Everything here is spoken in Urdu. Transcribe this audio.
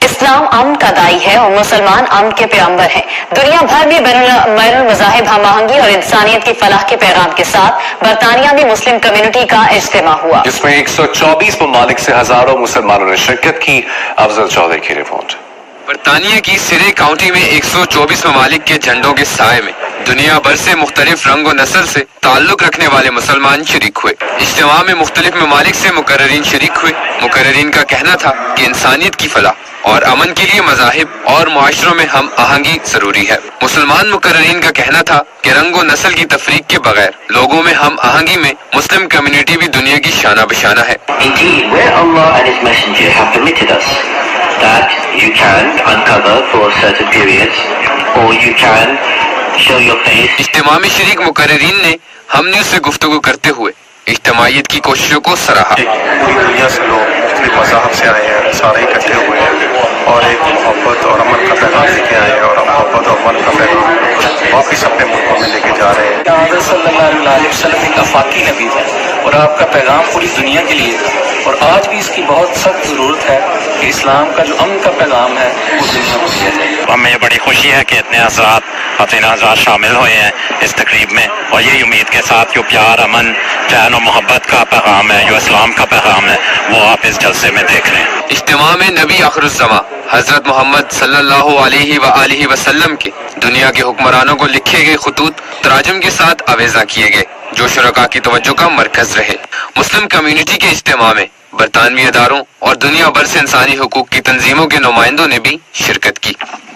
اسلام امن کا دائی ہے اور مسلمان امن کے پیغمبر ہیں۔ دنیا بھر میں بین المذاہب ہم آہنگی اور انسانیت کی فلاح کے پیغام کے ساتھ برطانیہ میں مسلم کمیونٹی کا اجتماع ہوا، جس میں 124 ممالک سے ہزاروں مسلمانوں نے شرکت کی۔ افضل چودھری کی رپورٹ۔ برطانیہ کی سرے کاؤنٹی میں 124 ممالک کے جھنڈوں کے سائے میں دنیا بھر سے مختلف رنگ و نسل سے تعلق رکھنے والے مسلمان شریک ہوئے۔ اجتماع میں مختلف ممالک سے مقررین شریک ہوئے۔ مقررین کا کہنا تھا کہ انسانیت کی فلاح اور امن کے لیے مذاہب اور معاشروں میں ہم آہنگی ضروری ہے۔ مسلمان مقررین کا کہنا تھا کہ رنگ و نسل کی تفریق کے بغیر لوگوں میں ہم آہنگی میں مسلم کمیونٹی بھی دنیا کی شانہ بشانہ ہے۔ Indeed, where Allah and His Messenger have permitted us that you can uncover for certain periods, or you can show your face. اجتماع میں شریک مقررین نے ہم نیوز سے گفتگو کرتے ہوئے اجتماعیت کی کوششوں کو سراہا۔ پوری دنیا سے لوگ مختلف مذاہب سے آئے ہیں، سارے اکٹھے ہوئے ہیں اور ایک محبت اور امن کا پیغام لے کے آئے ہیں، اور محبت اور امن کا پیغام واپس اپنے ملکوں میں لے کے جا رہے ہیں۔ حضرت صلی اللہ علیہ وسلم ایک آفاقی نبی ہے اور آپ کا پیغام پوری دنیا کے لیے تھا، اور آج بھی اس کی بہت سخت ضرورت ہے کہ اسلام کا جو امن کا پیغام ہے وہ دنیا کو دیا جائے۔ ہمیں بڑی خوشی ہے کہ اتنے حضرات شامل ہوئے ہیں اس تقریب میں، اور یہ امید کے ساتھ جو پیار، امن، چین و محبت کا پیغام ہے، جو اسلام کا پیغام ہے، وہ آپ اس جلسے میں دیکھ رہے ہیں۔ اجتماع میں نبی آخر الزماں حضرت محمد صلی اللہ علیہ وآلہ وسلم کے دنیا کے حکمرانوں کو لکھے گئے خطوط تراجم کے ساتھ آویزاں کیے گئے، جو شرکاء کی توجہ کا مرکز رہے۔ مسلم کمیونٹی کے اجتماع میں برطانوی اداروں اور دنیا بھر سے انسانی حقوق کی تنظیموں کے نمائندوں نے بھی شرکت کی۔